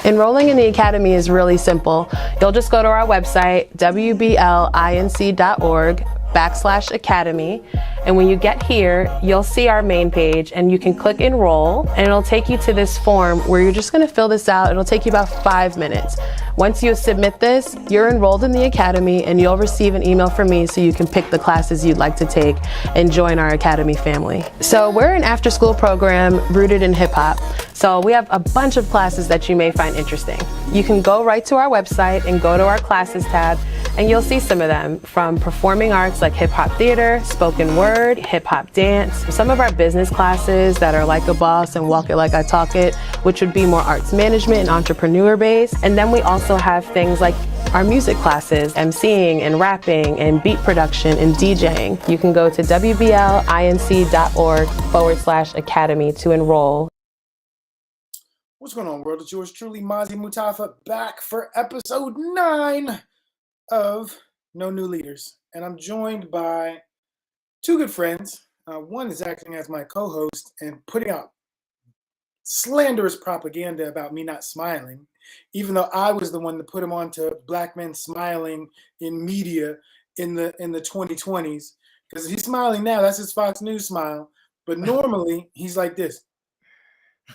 Enrolling in the Academy is really simple. You'll just go to our website, wblinc.org/academy. And when you get here, you'll see our main page and you can click enroll and it'll take you to this form where you're just gonna fill this out. It'll take you about 5 minutes. Once you submit this, you're enrolled in the Academy and you'll receive an email from me so you can pick the classes you'd like to take and join our Academy family. So we're an after-school program rooted in hip hop. So we have a bunch of classes that you may find interesting. You can go right to our website and go to our classes tab and you'll see some of them, from performing arts like hip hop theater, spoken word, hip hop dance, some of our business classes that are like a boss and walk it like I talk it, which would be more arts management and entrepreneur based. And then we also have things like our music classes, MCing and rapping and beat production and DJing. You can go to wblinc.org/academy to enroll. What's going on, world? It's yours truly, Mazi Mutafa, back for episode 9 of No New Leaders. And I'm joined by two good friends. One is acting as my co-host and putting out slanderous propaganda about me not smiling, even though I was the one to put him on to black men smiling in media in the 2020s. Because he's smiling now, that's his Fox News smile. But normally he's like this.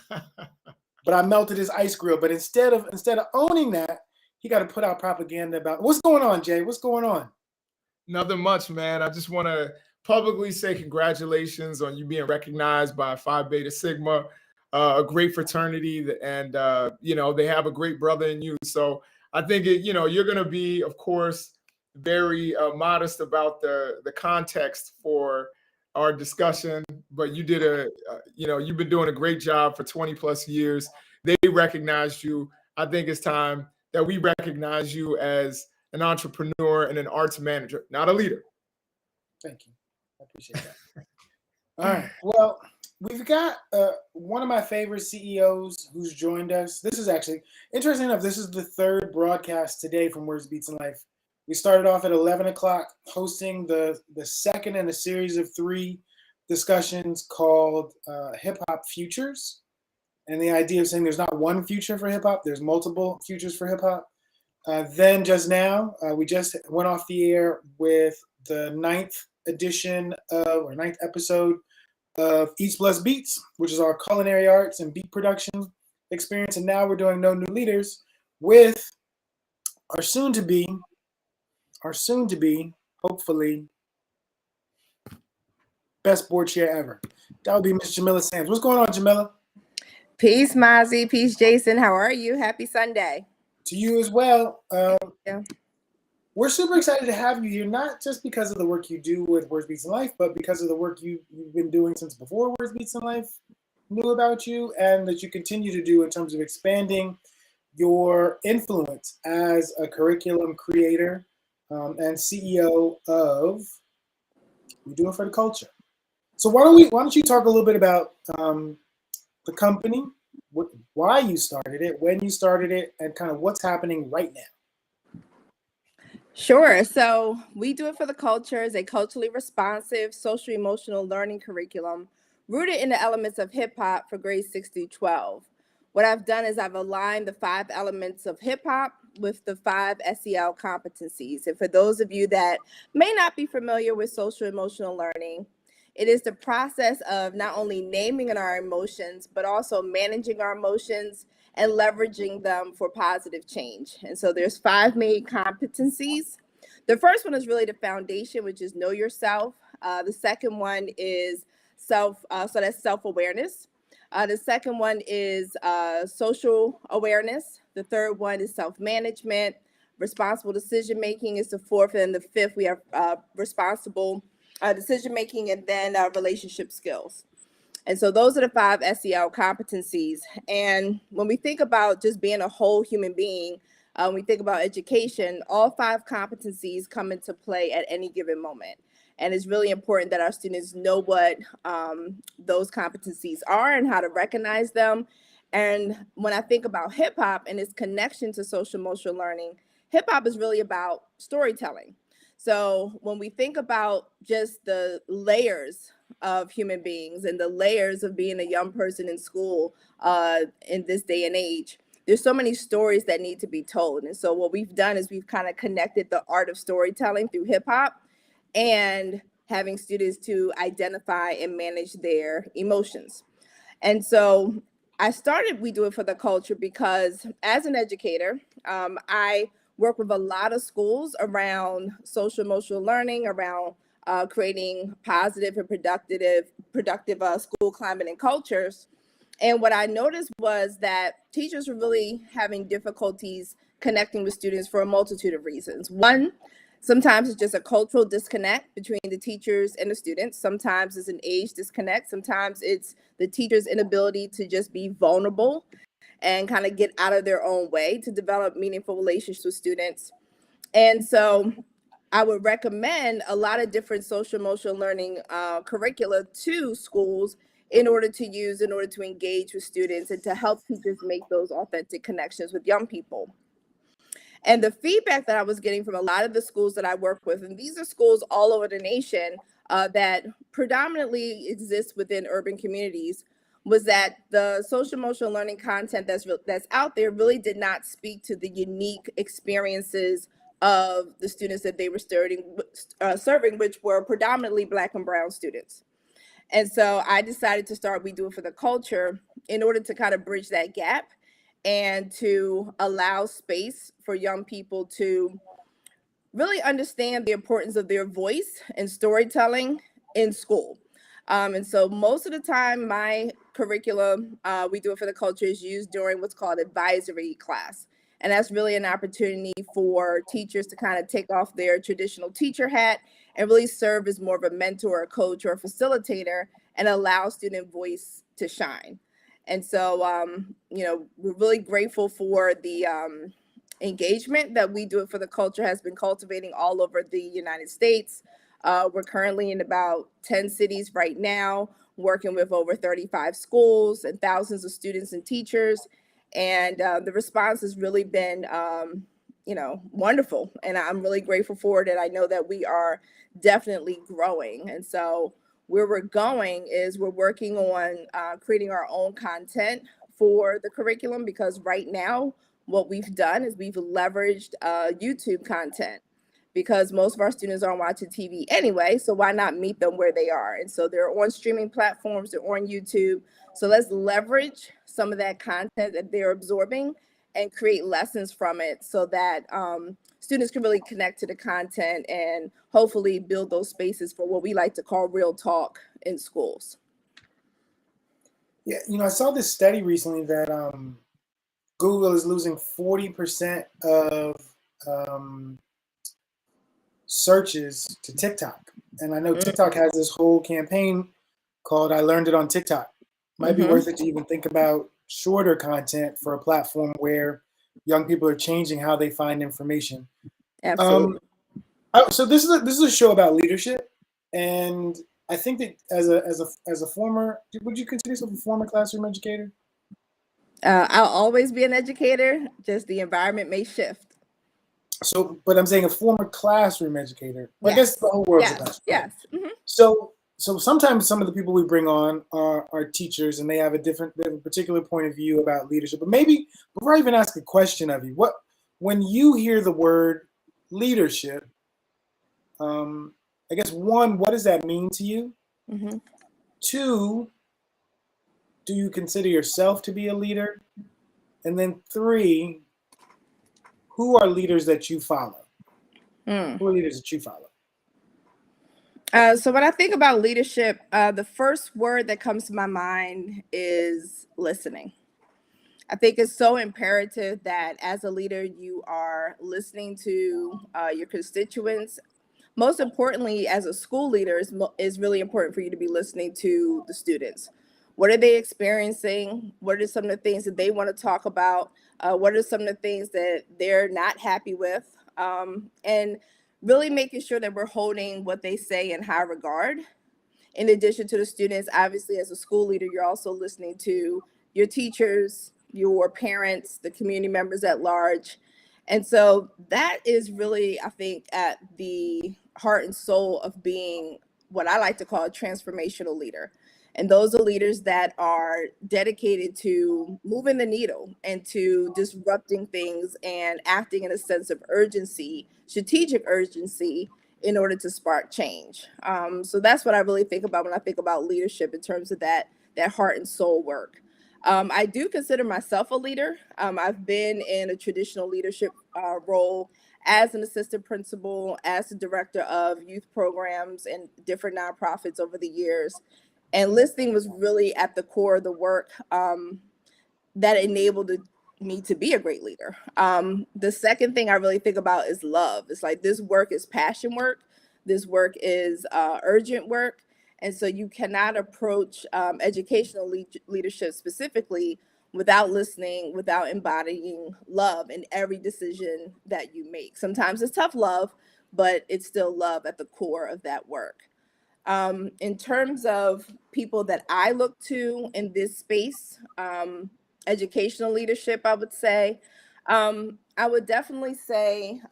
But I melted his ice grill. But instead of owning that, he got to put out propaganda about what's going on, Jay. What's going on? Nothing much, man. I just want to publicly say congratulations on you being recognized by Phi Beta Sigma, a great fraternity, and they have a great brother in you. So I think you're going to be, of course, very modest about the context for our discussion, but you did you've been doing a great job for 20 plus years. They recognized you. I think it's time that we recognize you as an entrepreneur and an arts manager, not a leader. Thank you. I appreciate that. All right. Well, we've got one of my favorite CEOs who's joined us. This is actually, interesting enough, this is the third broadcast today from Words, Beats, and Life. We started off at 11 o'clock hosting the second in a series of 3 discussions called Hip Hop Futures. And the idea of saying there's not one future for hip hop, there's multiple futures for hip hop. Then just now, we just went off the air with the 9th episode of Eats Plus Beats, which is our culinary arts and beat production experience. And now we're doing No New Leaders with our soon to be, hopefully, best board chair ever. That would be Miss Jamila Sams. What's going on, Jamila? Peace, Mazi. Peace, Jason. How are you? Happy Sunday. To you as well. Yeah. We're super excited to have you here, not just because of the work you do with Words, Beats, and Life, but because of the work you've been doing since before Words, Beats, and Life knew about you, and that you continue to do in terms of expanding your influence as a curriculum creator and CEO of We Do It for the Culture. So why don't you talk a little bit about the company, why you started it, when you started it, and kind of what's happening right now? Sure. So We Do It for the Culture is a culturally responsive, social emotional learning curriculum rooted in the elements of hip hop for grades 6 through 12. What I've done is I've aligned the 5 elements of hip hop with the 5 SEL competencies. And for those of you that may not be familiar with social emotional learning, it is the process of not only naming our emotions, but also managing our emotions and leveraging them for positive change. And so there's 5 main competencies. The first one is really the foundation, which is know yourself. The second one is that's self-awareness. The second one is social awareness. The third one is self-management. Responsible decision-making is the fourth. And the fifth, we have responsible decision-making, and then relationship skills. And so those are the 5 SEL competencies. And when we think about just being a whole human being, we think about education, all 5 competencies come into play at any given moment. And it's really important that our students know what those competencies are and how to recognize them. And when I think about hip hop and its connection to social emotional learning, hip hop is really about storytelling. So when we think about just the layers of human beings and the layers of being a young person in school in this day and age, there's so many stories that need to be told. And so what we've done is we've kind of connected the art of storytelling through hip hop and having students to identify and manage their emotions. And so I started We Do It for the Culture because as an educator, I work with a lot of schools around social emotional learning, around creating positive and productive school climate and cultures. And what I noticed was that teachers were really having difficulties connecting with students for a multitude of reasons. One, sometimes it's just a cultural disconnect between the teachers and the students. Sometimes it's an age disconnect. Sometimes it's the teacher's inability to just be vulnerable and kind of get out of their own way to develop meaningful relationships with students. And so I would recommend a lot of different social emotional learning curricula to schools in order to engage with students and to help teachers make those authentic connections with young people. And the feedback that I was getting from a lot of the schools that I work with, and these are schools all over the nation that predominantly exist within urban communities, was that the social emotional learning content that's out there really did not speak to the unique experiences of the students that they were serving, which were predominantly Black and Brown students. And so I decided to start We Do It for the Culture in order to kind of bridge that gap and to allow space for young people to really understand the importance of their voice and storytelling in school. And so most of the time, my curriculum, We Do It for the Culture, is used during what's called advisory class. And that's really an opportunity for teachers to kind of take off their traditional teacher hat and really serve as more of a mentor, a coach, or a facilitator and allow student voice to shine. And so, we're really grateful for the engagement that We Do It for the Culture has been cultivating all over the United States. We're currently in about 10 cities right now, working with over 35 schools and thousands of students and teachers. And the response has really been, wonderful. And I'm really grateful for it. And I know that we are definitely growing. And so where we're going is we're working on creating our own content for the curriculum, because right now what we've done is we've leveraged YouTube content, because most of our students aren't watching TV anyway, so why not meet them where they are? And so they're on streaming platforms, they're on YouTube. So let's leverage some of that content that they're absorbing and create lessons from it so that students can really connect to the content and hopefully build those spaces for what we like to call real talk in schools. Yeah, I saw this study recently that Google is losing 40% of searches to TikTok. And I know TikTok has this whole campaign called I Learned It on TikTok. Might be worth it to even think about shorter content for a platform where young people are changing how they find information. Absolutely. So this is a show about leadership, and I think that as a former, would you consider yourself a former classroom educator? I'll always be an educator, just the environment may shift. So, but I'm saying a former classroom educator. Well, Yes. I guess the whole world's a classroom. Yes. Mm-hmm. So sometimes some of the people we bring on are teachers, and they have a particular point of view about leadership. But maybe before I even ask a question of you, when you hear the word leadership, I guess one, what does that mean to you? Mm-hmm. Two, do you consider yourself to be a leader? And then three, who are leaders that you follow? Who are leaders that you follow? So when I think about leadership, the first word that comes to my mind is listening. I think it's so imperative that as a leader, you are listening to your constituents. Most importantly, as a school leader, is really important for you to be listening to the students. What are they experiencing? What are some of the things that they want to talk about? What are some of the things that they're not happy with? And really making sure that we're holding what they say in high regard. In addition to the students, obviously, as a school leader, you're also listening to your teachers, your parents, the community members at large. And so that is really, I think, at the heart and soul of being what I like to call a transformational leader. And those are leaders that are dedicated to moving the needle and to disrupting things and acting in a sense of urgency, strategic urgency, in order to spark change. So that's what I really think about when I think about leadership in terms of that heart and soul work. I do consider myself a leader. I've been in a traditional leadership role as an assistant principal, as the director of youth programs and different nonprofits over the years. And listening was really at the core of the work that enabled me to be a great leader. The second thing I really think about is love. It's like this work is passion work. This work is urgent work. And so you cannot approach educational leadership specifically without listening, without embodying love in every decision that you make. Sometimes it's tough love, but it's still love at the core of that work. In terms of people that I look to in this space, educational leadership, I would say, I would definitely say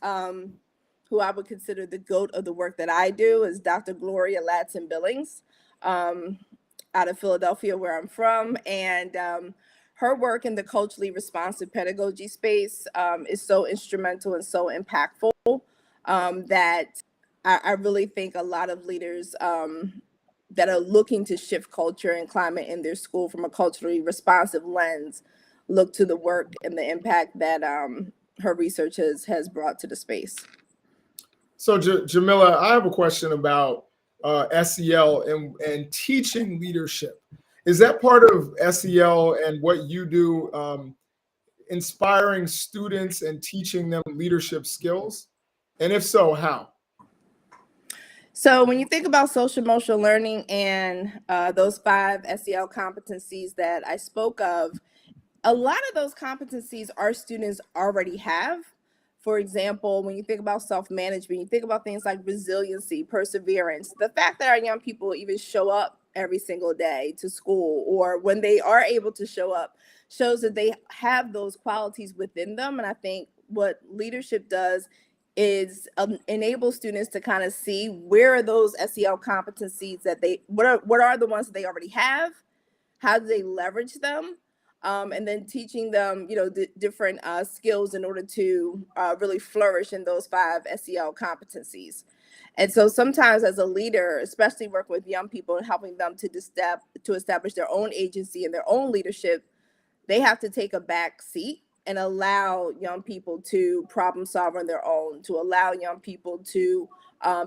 who I would consider the GOAT of the work that I do is Dr. Gloria Ladson Billings out of Philadelphia, where I'm from. And her work in the culturally responsive pedagogy space is so instrumental and so impactful that I really think a lot of leaders that are looking to shift culture and climate in their school from a culturally responsive lens look to the work and the impact that her research has brought to the space. So Jamila, I have a question about SEL and teaching leadership. Is that part of SEL and what you do, inspiring students and teaching them leadership skills? And if so, how? So when you think about social emotional learning and those 5 SEL competencies that I spoke of, a lot of those competencies our students already have. For example, when you think about self-management, you think about things like resiliency, perseverance, the fact that our young people even show up every single day to school, or when they are able to show up, shows that they have those qualities within them. And I think what leadership does is enable students to kind of see where are those SEL competencies that what are the ones that they already have, how do they leverage them, and then teaching them, different skills in order to really flourish in those 5 SEL competencies. And so sometimes as a leader, especially working with young people and helping them to establish their own agency and their own leadership, they have to take a back seat and allow young people to problem solve on their own, to allow young people to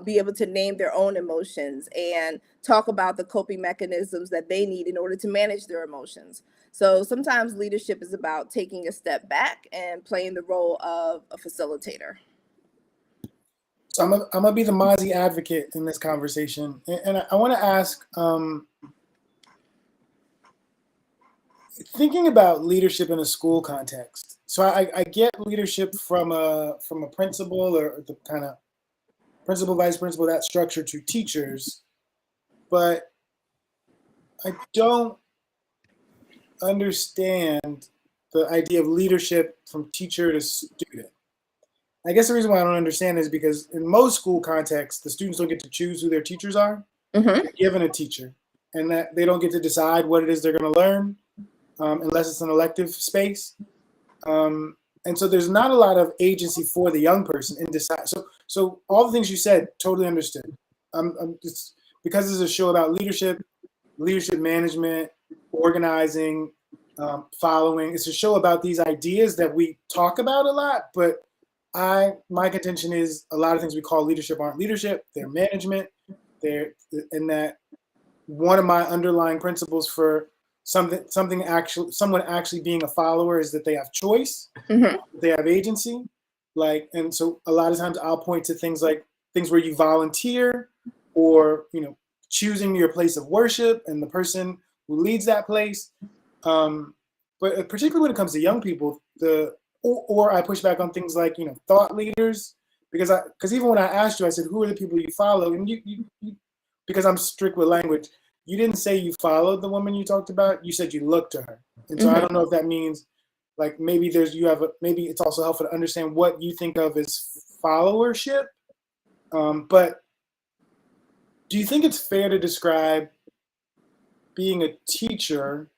be able to name their own emotions and talk about the coping mechanisms that they need in order to manage their emotions. So sometimes leadership is about taking a step back and playing the role of a facilitator. So I'm gonna be the Mozzie advocate in this conversation, and I want to ask, thinking about leadership in a school context. So I get leadership from a principal or the kind of principal, vice principal, that structure to teachers, but I don't understand the idea of leadership from teacher to student. I guess the reason why I don't understand is because in most school contexts, the students don't get to choose who their teachers are. Mm-hmm. They're given a teacher, and that they don't get to decide what it is they're going to learn, unless it's an elective space. And so there's not a lot of agency for the young person in decide. So all the things you said, totally understood. I'm just, because this is a show about leadership management, organizing, following. It's a show about these ideas that we talk about a lot, but my contention is a lot of things we call leadership aren't leadership, they're management. And that one of my underlying principles for someone actually being a follower is that they have choice, Mm-hmm. they have agency. And so a lot of times I'll point to things where you volunteer, or choosing your place of worship and the person who leads that place. But particularly when it comes to young people, or I push back on things like thought leaders, because even when I asked you, I said, who are the people you follow? And you because I'm strict with language, you didn't say you followed the woman you talked about. You said you looked to her. And so I don't know if that means maybe maybe it's also helpful to understand what you think of as followership. But do you think it's fair to describe being a teacher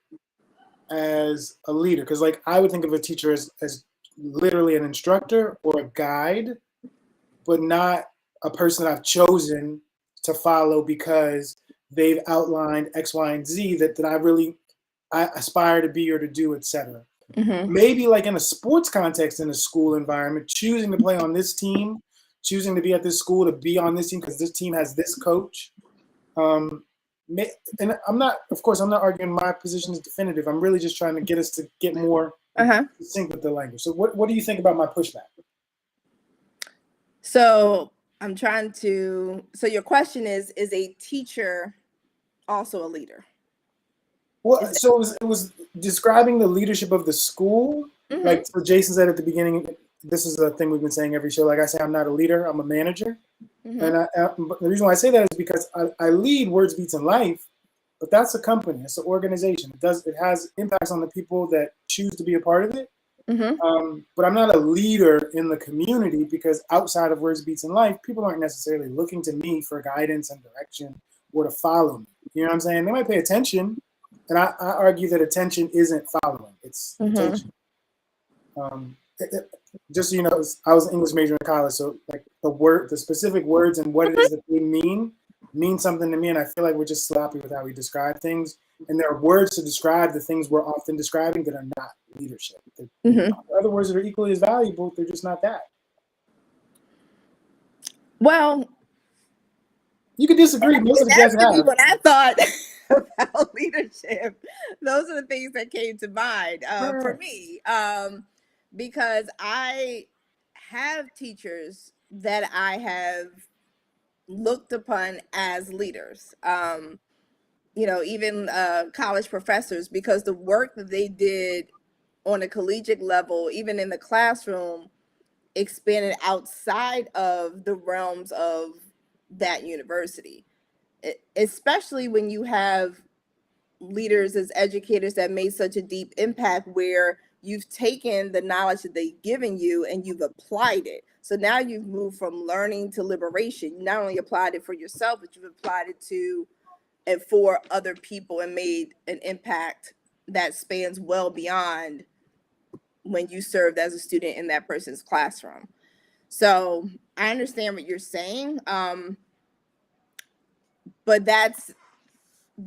as a leader? Because like I would think of a teacher as literally an instructor or a guide, but not a person I've chosen to follow because they've outlined X, Y, and Z that I aspire to be or to do, etc. Mm-hmm. Maybe like in a sports context in a school environment, choosing to play on this team, choosing to be at this school to be on this team because this team has this coach. And I'm not arguing my position is definitive. I'm really just trying to get us to get more sync with the language. So what do you think about my pushback? So I'm trying to, so your question is a teacher also a leader? Well, so it was describing the leadership of the school. Mm-hmm. Like what Jason said at the beginning, this is a thing we've been saying every show. Like I say, I'm not a leader, I'm a manager. Mm-hmm. And but the reason why I say that is because I lead Words Beats in Life, but that's a company, it's an organization. It has impacts on the people that choose to be a part of it. Mm-hmm. But I'm not a leader in the community because outside of Words Beats in Life, people aren't necessarily looking to me for guidance and direction or to follow me. You know what I'm saying? They might pay attention, and I argue that attention isn't following; it's attention. Just so you know, I was an English major in college, so like the specific words and what it is that they mean something to me, and I feel like we're just sloppy with how we describe things. And there are words to describe the things we're often describing that are not leadership. Other words that are equally as valuable, they're just not that. Well, you could disagree. Most of the guests have. When I thought about leadership, those are the things that came to mind for me, because I have teachers that I have looked upon as leaders. Even college professors, because the work that they did on a collegiate level, even in the classroom, expanded outside of the realms of that university, especially when you have leaders as educators that made such a deep impact where you've taken the knowledge that they've given you and you've applied it. So now you've moved from learning to liberation. You not only applied it for yourself, but you've applied it to and for other people and made an impact that spans well beyond when you served as a student in that person's classroom. So I understand what you're saying, but that's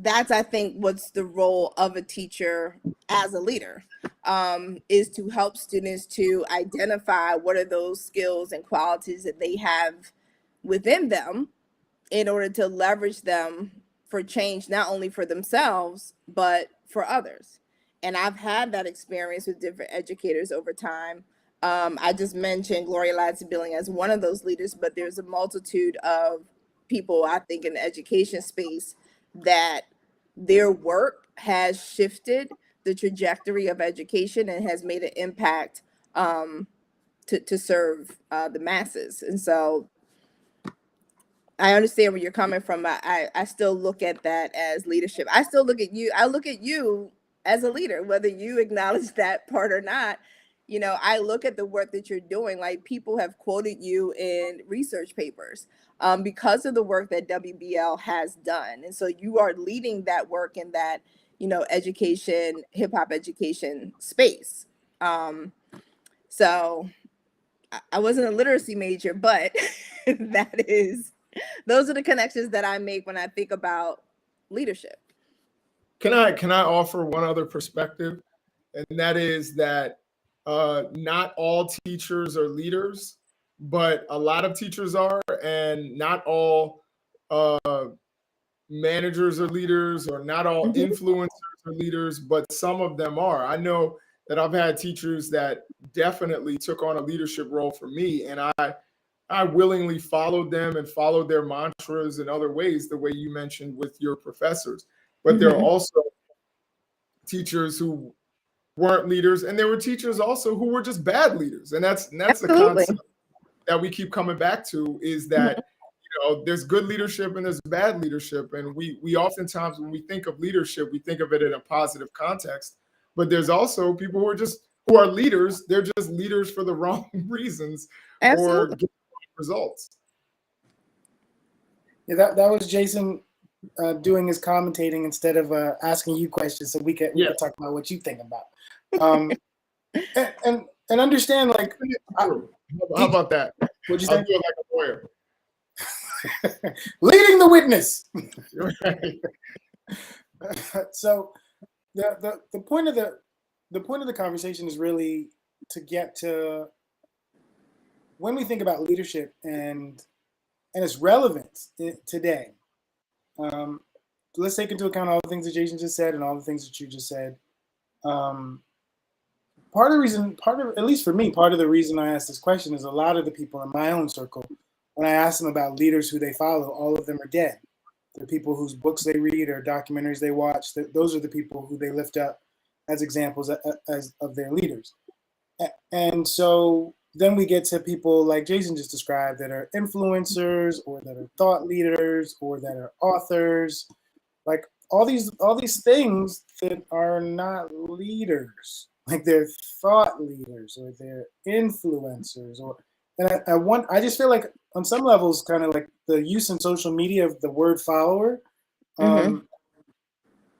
I think what's the role of a teacher as a leader, is to help students to identify what are those skills and qualities that they have within them in order to leverage them for change, not only for themselves, but for others. And I've had that experience with different educators over time. I just mentioned Gloria Ladson-Billing as one of those leaders, but there's a multitude of people, I think, in the education space that their work has shifted the trajectory of education and has made an impact to serve the masses. And so I understand where you're coming from. I still look at that as leadership. I still look at you. I look at you as a leader, whether you acknowledge that part or not. I look at the work that you're doing. Like, people have quoted you in research papers because of the work that WBL has done. And so you are leading that work in that, education, hip hop education space. So I wasn't a literacy major, but those are the connections that I make when I think about leadership. Can I offer one other perspective? And that is that not all teachers are leaders, but a lot of teachers are, and not all managers are leaders, or not all influencers are leaders, but some of them are. I know that I've had teachers that definitely took on a leadership role for me, and I willingly followed them and followed their mantras in other ways, the way you mentioned with your professors. But there are also teachers who weren't leaders, and there were teachers also who were just bad leaders. And that's the concept that we keep coming back to, is that there's good leadership and there's bad leadership. And we oftentimes, when we think of leadership, we think of it in a positive context. But there's also people who are leaders. They're just leaders for the wrong reasons. Absolutely. Or get results. Yeah, that was Jason doing is commentating instead of asking you questions, so we can talk about what you think about. And understand, like, how about that? What'd you I'll say? do it like a lawyer. Leading the witness. Right. So the point of the conversation is really to get to when we think about leadership and its relevance today. Let's take into account all the things that Jason just said and all the things that you just said. Part of at least for me, part of the reason I asked this question is a lot of the people in my own circle, when I ask them about leaders who they follow, all of them are dead. The people whose books they read or documentaries they watch, those are the people who they lift up as examples of their leaders. And so then we get to people like Jason just described that are influencers or that are thought leaders or that are authors, like all these things that are not leaders, like they're thought leaders or they're influencers, and I just feel like on some levels, kind of like the use in social media of the word follower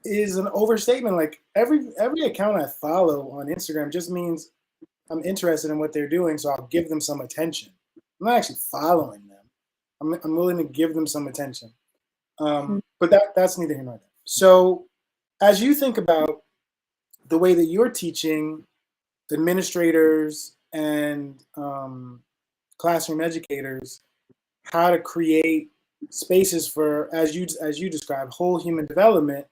is an overstatement. Like every account I follow on Instagram just means I'm interested in what they're doing, so I'll give them some attention. I'm not actually following them. I'm willing to give them some attention. But that's neither here nor there. So as you think about the way that you're teaching administrators and classroom educators how to create spaces for, as you describe, whole human development,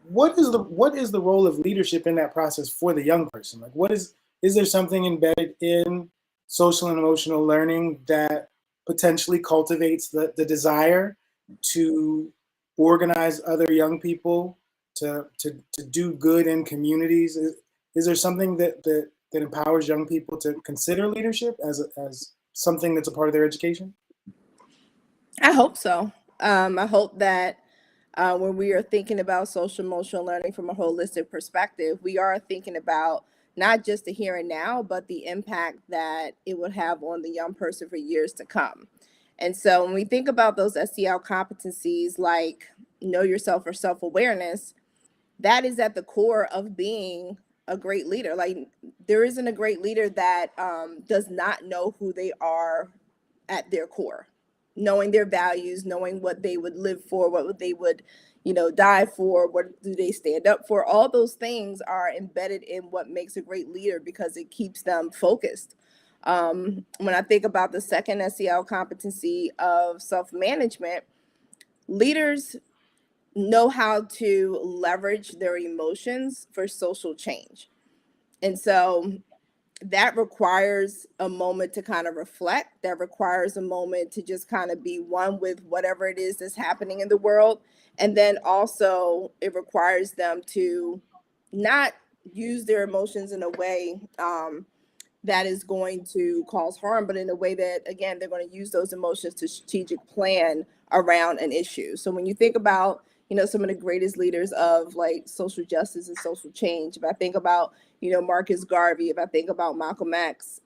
what is the role of leadership in that process for the young person? Like, is there something embedded in social and emotional learning that potentially cultivates the desire to organize other young people to do good in communities? Is there something that empowers young people to consider leadership as something that's a part of their education? I hope so. I hope that when we are thinking about social emotional learning from a holistic perspective, we are thinking about not just the here and now, but the impact that it would have on the young person for years to come. And so when we think about those SEL competencies like know yourself or self-awareness, that is at the core of being a great leader. Like there isn't a great leader that does not know who they are at their core, knowing their values, knowing what they would live for, what they would, die for, what do they stand up for. All those things are embedded in what makes a great leader because it keeps them focused. When I think about the second SEL competency of self-management, leaders know how to leverage their emotions for social change. And so that requires a moment to kind of reflect. That requires a moment to just kind of be one with whatever it is that's happening in the world. And then also it requires them to not use their emotions in a way that is going to cause harm, but in a way that, again, they're going to use those emotions to strategic plan around an issue. So when you think about, some of the greatest leaders of like social justice and social change, if I think about, Marcus Garvey, if I think about Malcolm X,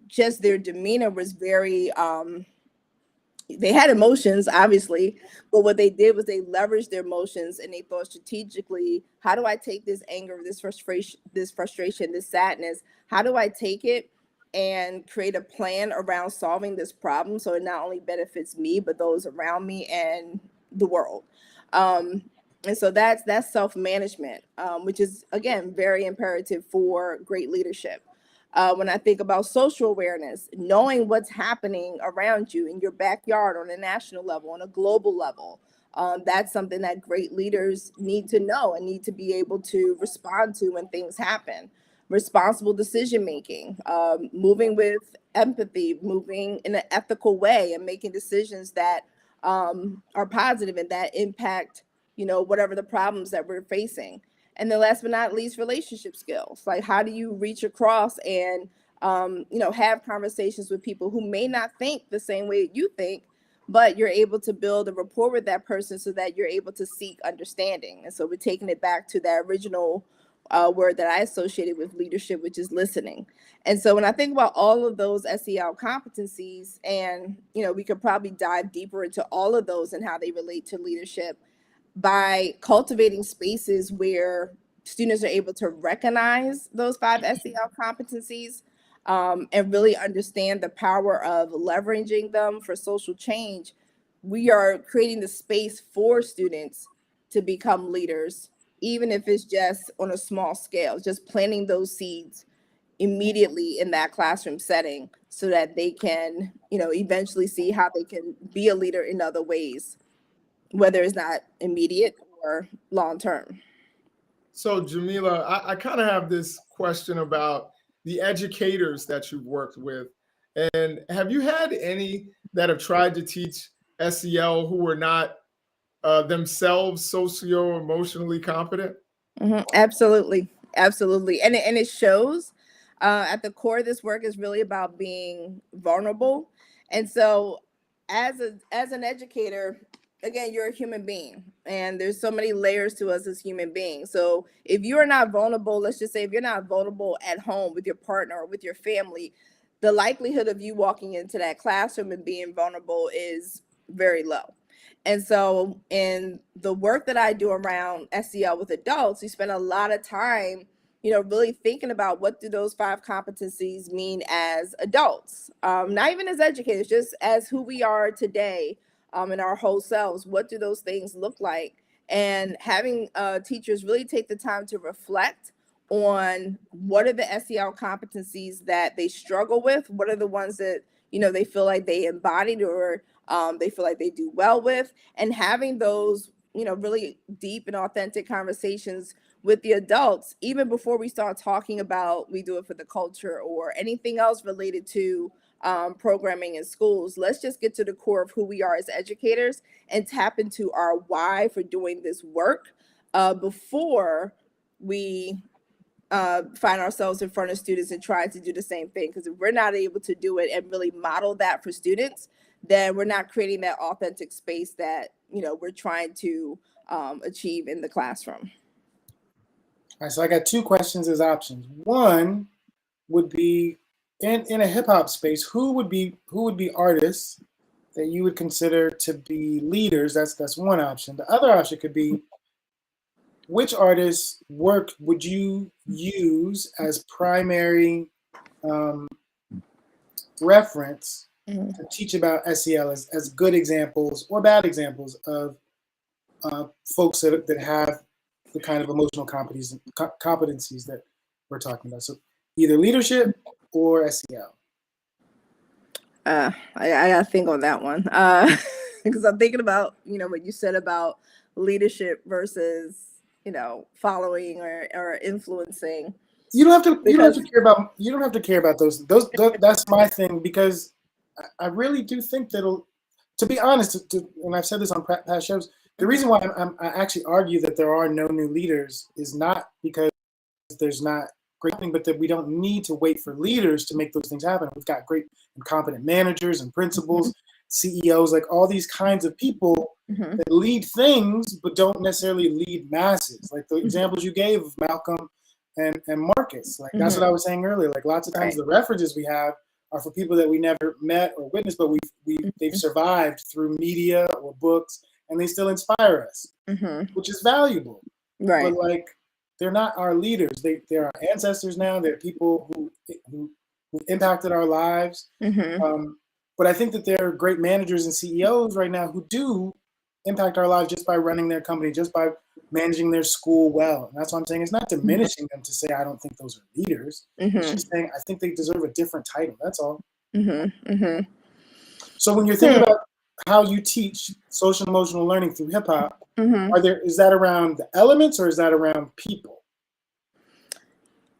just their demeanor was very, they had emotions, obviously, but what they did was they leveraged their emotions and they thought strategically, how do I take this anger, this frustration, this sadness? How do I take it and create a plan around solving this problem so it not only benefits me, but those around me and the world? And so that's self-management, which is, again, very imperative for great leadership. When I think about social awareness, knowing what's happening around you in your backyard on a national level, on a global level, that's something that great leaders need to know and need to be able to respond to when things happen. Responsible decision making, moving with empathy, moving in an ethical way, and making decisions that are positive and that impact, whatever the problems that we're facing. And then last but not least, relationship skills. Like how do you reach across and, have conversations with people who may not think the same way you think, but you're able to build a rapport with that person so that you're able to seek understanding. And so we're taking it back to that original word that I associated with leadership, which is listening. And so when I think about all of those SEL competencies, and we could probably dive deeper into all of those and how they relate to leadership by cultivating spaces where students are able to recognize those 5 SEL competencies, and really understand the power of leveraging them for social change. We are creating the space for students to become leaders, even if it's just on a small scale, just planting those seeds immediately in that classroom setting so that they can, eventually see how they can be a leader in other ways, whether it's not immediate or long term. So Jamila, I kind of have this question about the educators that you've worked with. And have you had any that have tried to teach SEL who were not themselves socio-emotionally competent? Absolutely. Absolutely. And it shows. At the core of this work is really about being vulnerable. And so as an educator, again, you're a human being, and there's so many layers to us as human beings. So if you are not vulnerable, let's just say if you're not vulnerable at home with your partner or with your family, the likelihood of you walking into that classroom and being vulnerable is very low. And so in the work that I do around SEL with adults, we spend a lot of time, really thinking about what do those 5 competencies mean as adults, not even as educators, just as who we are today, in our whole selves. What do those things look like? And having teachers really take the time to reflect on what are the SEL competencies that they struggle with, what are the ones that they feel like they embodied or they feel like they do well with, and having those really deep and authentic conversations with the adults, even before we start talking about we do it for the culture or anything else related to programming in schools. Let's just get to the core of who we are as educators and tap into our why for doing this work before we find ourselves in front of students and try to do the same thing. Because if we're not able to do it and really model that for students, then we're not creating that authentic space that we're trying to achieve in the classroom. All right, so I got 2 questions as options. One would be in a hip hop space, who would be artists that you would consider to be leaders? That's one option. The other option could be, which artists' work would you use as primary reference to teach about SEL as good examples or bad examples of folks that have the kind of emotional competencies that we're talking about? So either leadership or SEL. I gotta think on that one because I'm thinking about what you said about leadership versus following or influencing. You don't have to care about those. That's my thing, because I really do think that'll. To be honest, and I've said this on past shows, the reason why I actually argue that there are no new leaders is not because there's not great thing, but that we don't need to wait for leaders to make those things happen. We've got great and competent managers and principals, CEOs, like all these kinds of people that lead things, but don't necessarily lead masses. Like the examples you gave of Malcolm and Marcus, like that's what I was saying earlier. Like lots of times the references we have are for people that we never met or witnessed, but they've survived through media or books, and they still inspire us, which is valuable. Right. But like, they're not our leaders. They're our ancestors now. They're people who impacted our lives. But I think that there are great managers and CEOs right now who do impact our lives just by running their company, just by managing their school well. And that's what I'm saying. It's not diminishing them to say I don't think those are leaders. It's just saying I think they deserve a different title. That's all. So when you're thinking about how you teach social emotional learning through hip hop, is that around the elements or is that around people?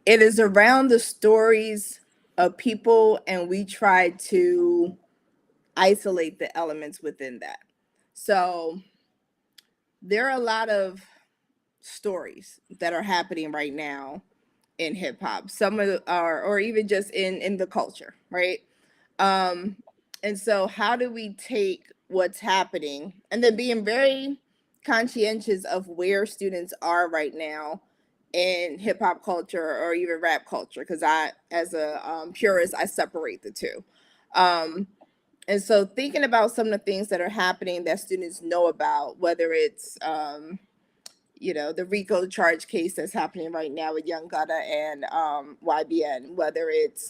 It is around the stories of people, and we try to isolate the elements within that. So there are a lot of stories that are happening right now in hip hop. Some of are, or even just in the culture, right? And so how do we take what's happening and then being very conscientious of where students are right now in hip hop culture or even rap culture, because I, as a purist, I separate the two. And so thinking about some of the things that are happening that students know about, whether it's the RICO charge case that's happening right now with Young Gunna and YBN, whether it's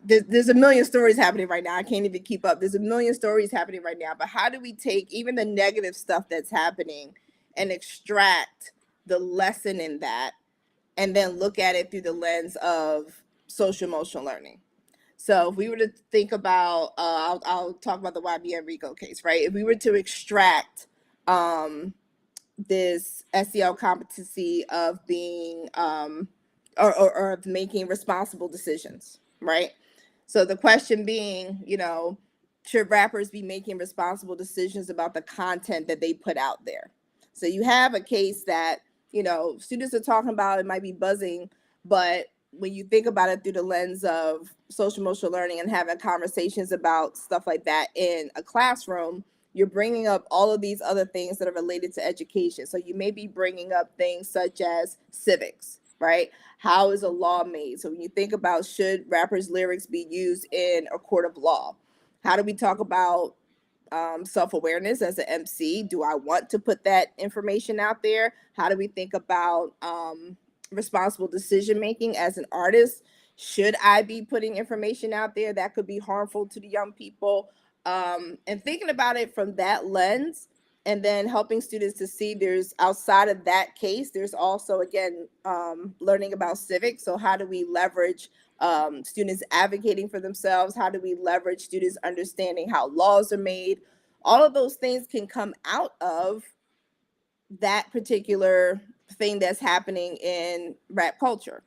there's a million stories happening right now. I can't even keep up. There's a million stories happening right now. But how do we take even the negative stuff that's happening and extract the lesson in that and then look at it through the lens of social emotional learning? So if we were to think about, I'll talk about the YBN RICO case, right? If we were to extract this SEL competency of being or of making responsible decisions, right? So the question being, should rappers be making responsible decisions about the content that they put out there? So you have a case that, students are talking about, it might be buzzing, but when you think about it through the lens of social emotional learning and having conversations about stuff like that in a classroom, you're bringing up all of these other things that are related to education. So you may be bringing up things such as civics, right? How is a law made? So when you think about, should rappers' lyrics be used in a court of law? How do we talk about self-awareness as an MC? Do I want to put that information out there? How do we think about responsible decision-making as an artist? Should I be putting information out there that could be harmful to the young people? And thinking about it from that lens, and then helping students to see there's outside of that case, there's also, again, learning about civics. So how do we leverage students advocating for themselves? How do we leverage students understanding how laws are made? All of those things can come out of that particular thing that's happening in rap culture.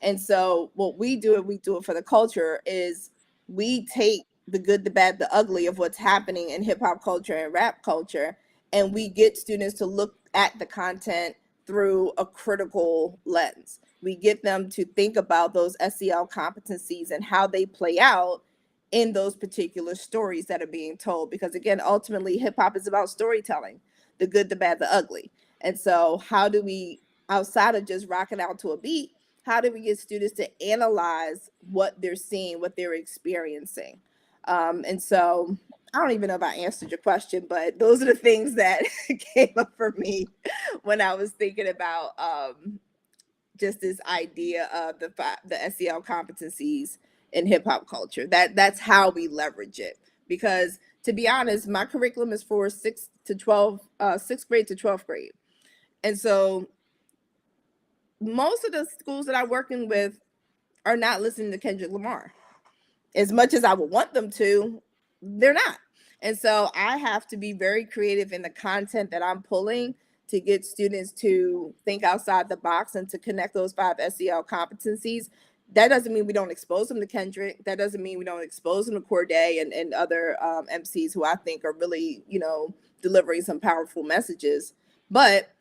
And so what we do it for the culture, is we take the good, the bad, the ugly of what's happening in hip hop culture and rap culture, and we get students to look at the content through a critical lens. We get them to think about those SEL competencies and how they play out in those particular stories that are being told. Because again, ultimately, hip hop is about storytelling, the good, the bad, the ugly. And so how do we, outside of just rocking out to a beat, how do we get students to analyze what they're seeing, what they're experiencing? And so I don't even know if I answered your question, but those are the things that came up for me when I was thinking about just this idea of the SEL competencies in hip hop culture. That's how we leverage it. Because to be honest, my curriculum is for 6th grade to 12th grade. And so most of the schools that I'm working with are not listening to Kendrick Lamar. As much as I would want them to, they're not. And so I have to be very creative in the content that I'm pulling to get students to think outside the box and to connect those 5 SEL competencies. That doesn't mean we don't expose them to Kendrick. That doesn't mean we don't expose them to Corday and other MCs who I think are really, delivering some powerful messages. But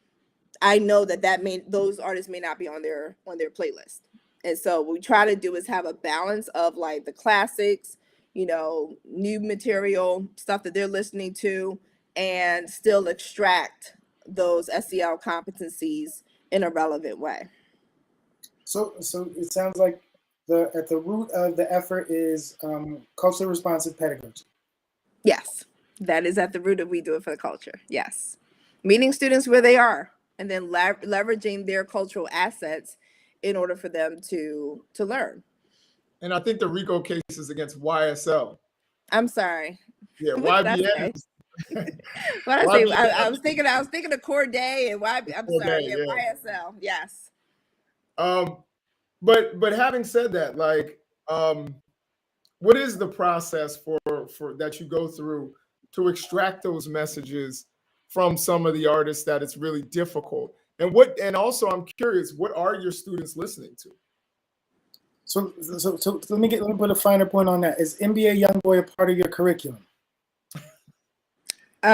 I know that those artists may not be on their playlist. And so what we try to do is have a balance of like the classics, new material, stuff that they're listening to, and still extract those SEL competencies in a relevant way. So it sounds like at the root of the effort is culturally responsive pedagogy. Yes, that is at the root of We Do It for the Culture. Yes. Meeting students where they are, and then leveraging their cultural assets in order for them to learn. And I think the RICO case is against YSL. I'm sorry. Yeah, What did I YBN. say? What I say? I was thinking of Corday and YB. I'm sorry. Yeah, YSL. Yes. But having said that, like, what is the process for that you go through to extract those messages from some of the artists that it's really difficult? And also I'm curious, what are your students listening to? So let me put a finer point on that. Is NBA YoungBoy a part of your curriculum? No,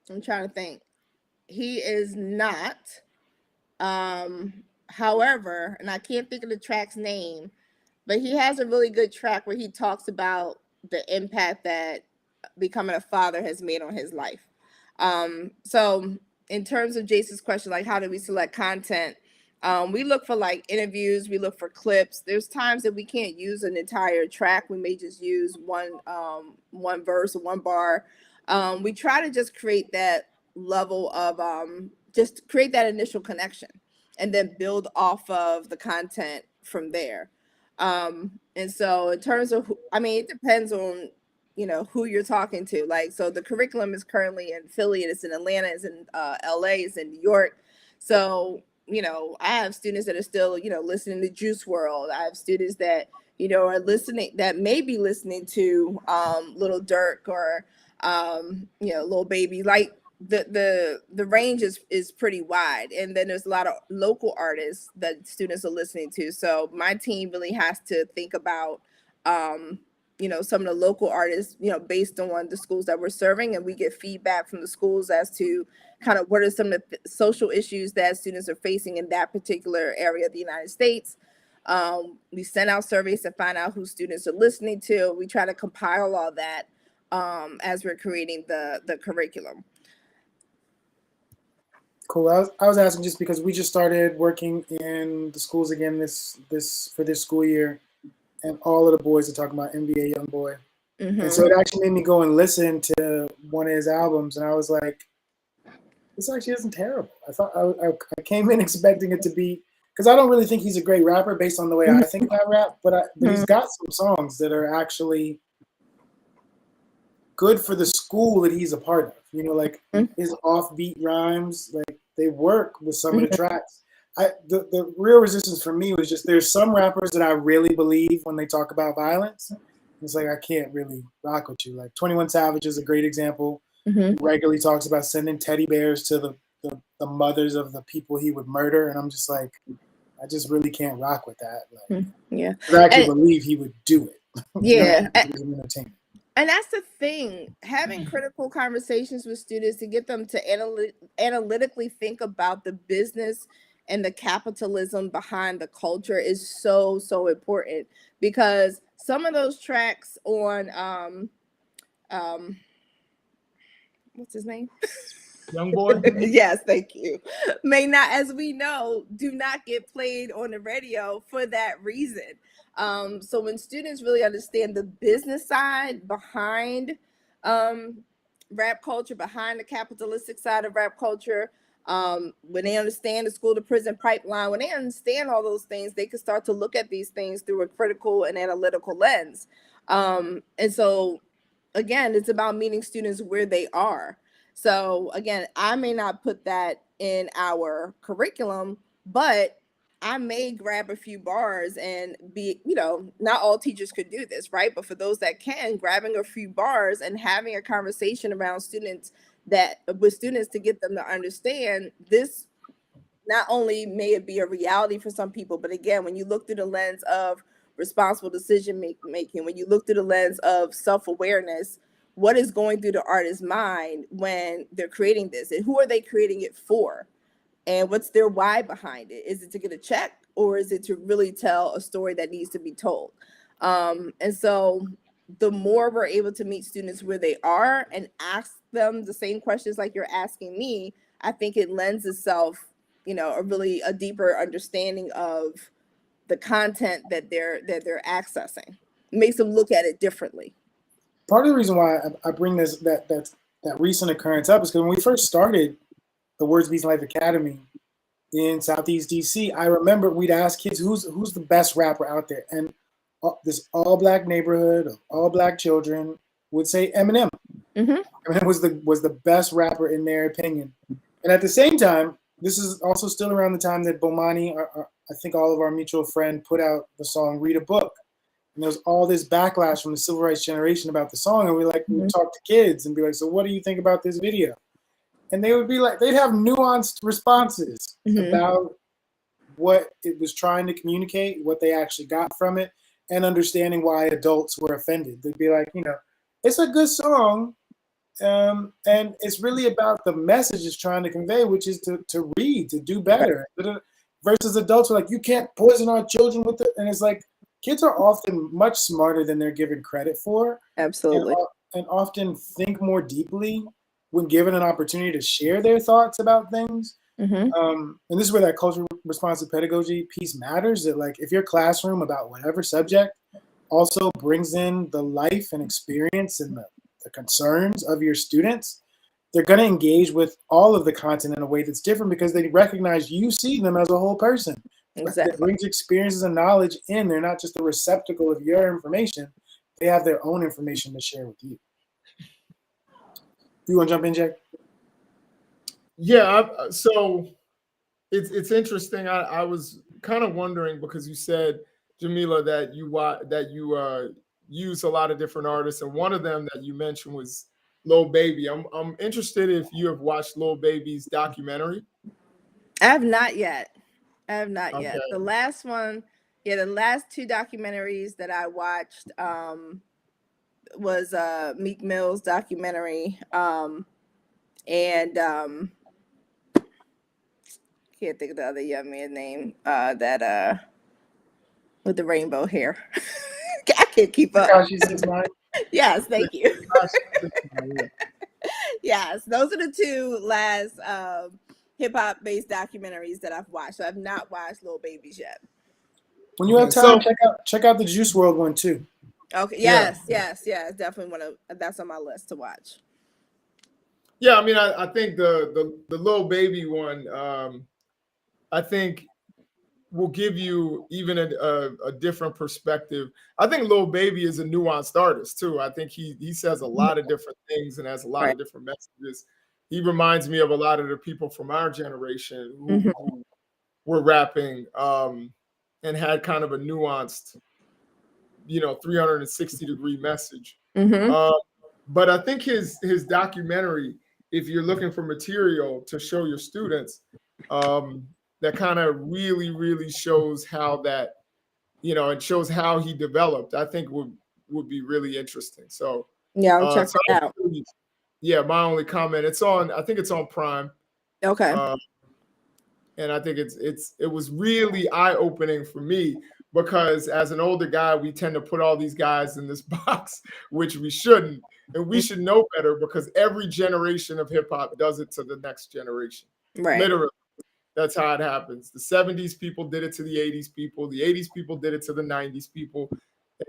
I'm trying to think. He is not. However, and I can't think of the track's name, but he has a really good track where he talks about the impact that becoming a father has made on his life. So in terms of Jason's question, like how do we select content? We look for like interviews, we look for clips. There's times that we can't use an entire track. We may just use one verse or one bar. We try to just create that level of just create that initial connection and then build off of the content from there. And so in terms of, it depends on, who you're talking to. Like, so the curriculum is currently in Philly, and it's in Atlanta, it's in LA, it's in New York. So, I have students that are still, listening to Juice World. I have students that, are listening, that may be listening to Little Durk or, Lil Baby. Like the range is pretty wide. And then there's a lot of local artists that students are listening to. So my team really has to think about, some of the local artists, based on the schools that we're serving, and we get feedback from the schools as to kind of what are some of the social issues that students are facing in that particular area of the United States. We send out surveys to find out who students are listening to. We try to compile all that as we're creating the curriculum. Cool. I was asking just because we just started working in the schools again this for this school year. And all of the boys are talking about NBA Youngboy. Mm-hmm. And so it actually made me go and listen to one of his albums. And I was like, this actually isn't terrible. I thought I came in expecting it to be, because I don't really think he's a great rapper based on the way I think about rap, but he's got some songs that are actually good for the school that he's a part of. Like his offbeat rhymes, like they work with some of the tracks. The real resistance for me was just there's some rappers that I really believe when they talk about violence. It's like I can't really rock with you. Like 21 Savage is a great example. Mm-hmm. Regularly talks about sending teddy bears to the mothers of the people he would murder, and I'm just like, I just really can't rock with that. Like, yeah, I actually believe he would do it. Yeah, entertainment. And that's the thing, having critical conversations with students to get them to analytically think about the business and the capitalism behind the culture is so, so important, because some of those tracks on what's his name? Youngboy? Yes, thank you. May not, as we know, do not get played on the radio for that reason. So when students really understand the business side behind rap culture, behind the capitalistic side of rap culture, when they understand the school to prison pipeline, when they understand all those things, they can start to look at these things through a critical and analytical lens. And so, again, it's about meeting students where they are. So again, I may not put that in our curriculum, but I may grab a few bars and be, not all teachers could do this, right? But for those that can, grabbing a few bars and having a conversation around with students to get them to understand this. Not only may it be a reality for some people, but again, when you look through the lens of responsible decision making, when you look through the lens of self-awareness, what is going through the artist's mind when they're creating this, and who are they creating it for? And what's their why behind it? Is it to get a check, or is it to really tell a story that needs to be told? And so the more we're able to meet students where they are and ask them the same questions like you're asking me, I think it lends itself, a deeper understanding of the content that they're accessing. It makes them look at it differently. Part of the reason why I bring that recent occurrence up is because when we first started the Words Beats Life Academy in Southeast DC, I remember we'd ask kids who's the best rapper out there, and this all black neighborhood of all black children would say Eminem. Mm-hmm. Eminem was the best rapper in their opinion. And at the same time, this is also still around the time that Bomani, I think all of our mutual friend, put out the song Read a Book. And there was all this backlash from the civil rights generation about the song. And we would talk to kids and be like, so what do you think about this video? And they would be like, they'd have nuanced responses about what it was trying to communicate, what they actually got from it, and understanding why adults were offended. They'd be like, it's a good song. And it's really about the message it's trying to convey, which is to read, to do better. Versus adults are like, you can't poison our children with it. And it's like, kids are often much smarter than they're given credit for. Absolutely. and often think more deeply when given an opportunity to share their thoughts about things. Mm-hmm. And this is where that cultural responsive pedagogy piece matters. That like if your classroom about whatever subject also brings in the life and experience and the concerns of your students, they're going to engage with all of the content in a way that's different because they recognize you see them as a whole person that Exactly. brings experiences and knowledge in. They're not just a receptacle of your information. They have their own information to share with you. You want to jump in, Jay? Yeah, so it's interesting. I was kind of wondering because you said, Jamila, that you use a lot of different artists, and one of them that you mentioned was Lil Baby. I'm interested if you have watched Lil Baby's documentary. I have not yet. Okay. The last one, the last two documentaries that I watched was Meek Mill's documentary, and can't think of the other young man's name that with the rainbow hair. I can't keep up. Tekashi 6ix9ine. Yes, thank you. Yes, those are the two last hip hop based documentaries that I've watched. So I've not watched Lil Baby's yet. When you have time, check out the Juice WRLD one too. Okay. Yes. Definitely that's on my list to watch. Yeah, I mean, I think the Lil Baby one, I think will give you even a different perspective. I think Lil Baby is a nuanced artist too. I think he says a lot of different things and has a lot of different messages. He reminds me of a lot of the people from our generation who were rapping and had kind of a nuanced, 360-degree message. But I think his documentary, if you're looking for material to show your students, that kind of really, really shows how that, it shows how he developed, I think would be really interesting. So yeah, I'll check it out. Yeah, my only comment, I think it's on Prime. Okay. And I think it was really eye-opening for me because as an older guy, we tend to put all these guys in this box, which we shouldn't. And we should know better because every generation of hip hop does it to the next generation. Right. Literally. That's how it happens. The 70s people did it to the 80s people. The 80s people did it to the 90s people.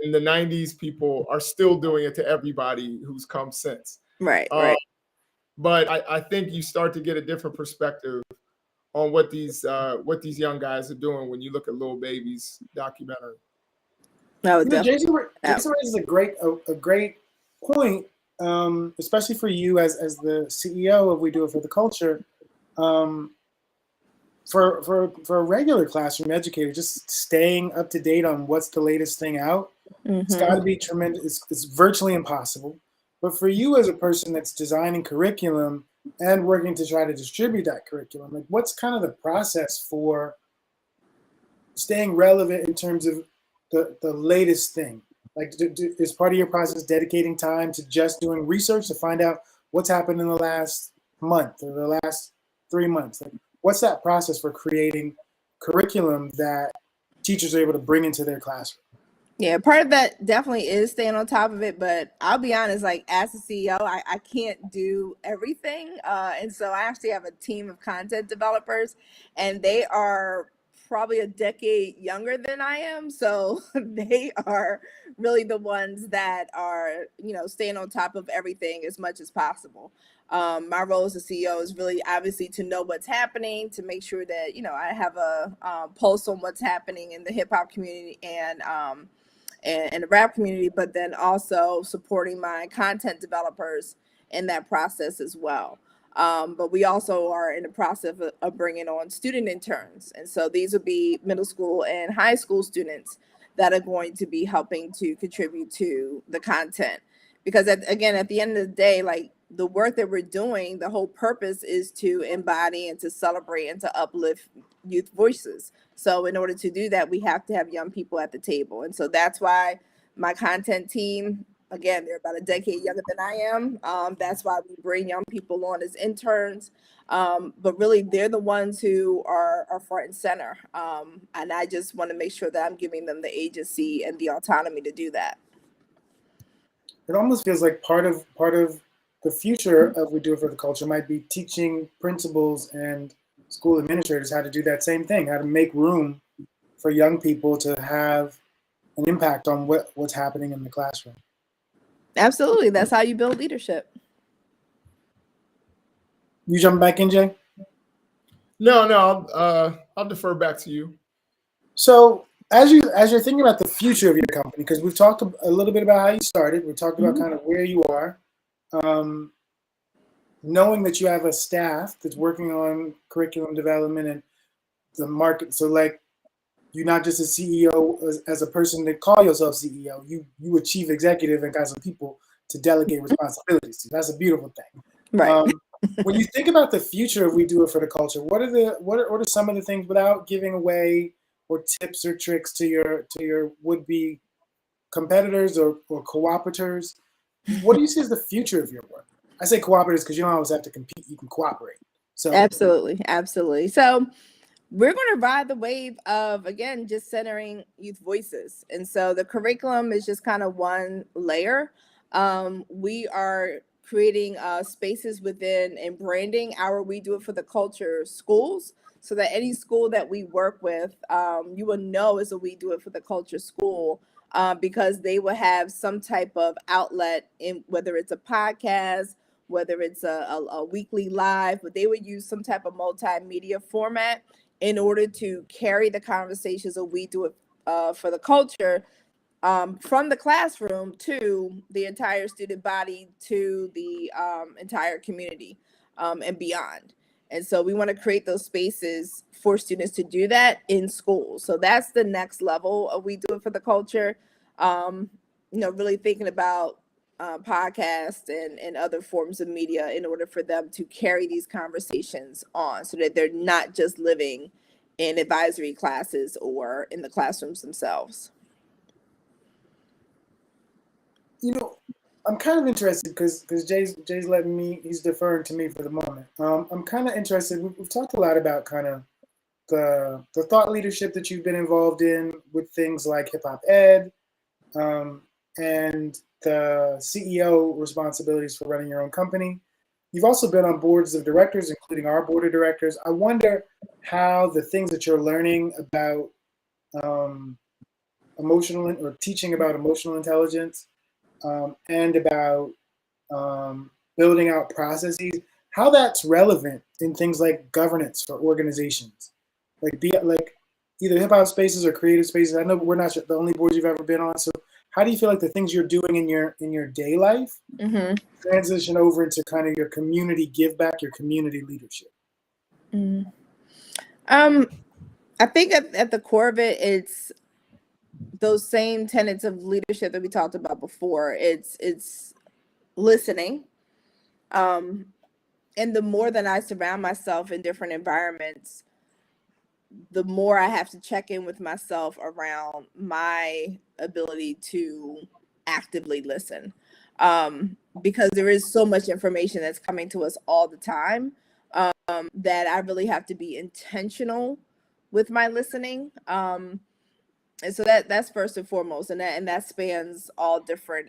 And the 90s people are still doing it to everybody who's come since. Right. But I think you start to get a different perspective on what these young guys are doing when you look at Lil Baby's documentary. No, Jason raises a great point, especially for you as the CEO of We Do It for the Culture. For a regular classroom educator, just staying up to date on what's the latest thing out, it's got to be tremendous. It's virtually impossible. But for you as a person that's designing curriculum and working to try to distribute that curriculum, like what's kind of the process for staying relevant in terms of the latest thing? Like, is part of your process dedicating time to just doing research to find out what's happened in the last month or the last 3 months? Like, what's that process for creating curriculum that teachers are able to bring into their classroom? Yeah, part of that definitely is staying on top of it, but I'll be honest, like as a CEO, I can't do everything. And so I actually have a team of content developers and they are probably a decade younger than I am. So they are really the ones that are, staying on top of everything as much as possible. My role as a CEO is really obviously to know what's happening, to make sure that, I have a pulse on what's happening in the hip hop community and the rap community, but then also supporting my content developers in that process as well. But we also are in the process of bringing on student interns. And so these would be middle school and high school students that are going to be helping to contribute to the content. Because at the end of the day, like the work that we're doing, the whole purpose is to embody and to celebrate and to uplift youth voices. So in order to do that, we have to have young people at the table. And so that's why my content team, again, they're about a decade younger than I am. That's why we bring young people on as interns. But really, they're the ones who are front and center. And I just want to make sure that I'm giving them the agency and the autonomy to do that. it almost feels like part of the future of We Do It for the Culture might be teaching principals and school administrators how to do that same thing, how to make room for young people to have an impact on what's happening in the classroom. Absolutely. That's how you build leadership. You jumping back in, Jay? No, I'll defer back to you. So as you're thinking about the future of your company, because we've talked a little bit about how you started, we talked about kind of where you are, knowing that you have a staff that's working on curriculum development and the market. So like, you're not just a CEO as a person that call yourself CEO. You a chief executive and got some people to delegate responsibilities to. That's a beautiful thing. Right. When you think about the future of We Do It for the Culture, what are some of the things, without giving away or tips or tricks to your would-be competitors or cooperators, what do you see as the future of your work? I say cooperators because you don't always have to compete, you can cooperate. So Absolutely. So we're going to ride the wave of, again, just centering youth voices. And so the curriculum is just kind of one layer. We are creating spaces within and branding our We Do It for the Culture schools, so that any school that we work with, you will know is a We Do It for the Culture school, because they will have some type of outlet, in whether it's a podcast, whether it's a weekly live, but they would use some type of multimedia format in order to carry the conversations of We Do It for the Culture, from the classroom to the entire student body, to the entire community, and beyond. And so we want to create those spaces for students to do that in schools. So that's the next level of We Do It for the Culture. Really thinking about podcasts and other forms of media in order for them to carry these conversations on, so that they're not just living in advisory classes or in the classrooms themselves. I'm kind of interested because Jay's he's deferring to me for the moment. I'm kind of interested. We've talked a lot about kind of the thought leadership that you've been involved in with things like Hip Hop Ed, and the CEO responsibilities for running your own company. You've also been on boards of directors, including our board of directors. I wonder how the things that you're learning about emotional, or teaching about emotional intelligence, and about building out processes, how that's relevant in things like governance for organizations, like either hip hop spaces or creative spaces. I know we're not the only boards you've ever been on, so how do you feel like the things you're doing in your day life transition over into kind of your community give back, your community leadership? I think at the core of it, it's those same tenets of leadership that we talked about before. It's listening. And the more that I surround myself in different environments, the more I have to check in with myself around my ability to actively listen. Because there is so much information that's coming to us all the time, that I really have to be intentional with my listening. And so that's first and foremost, and that spans all different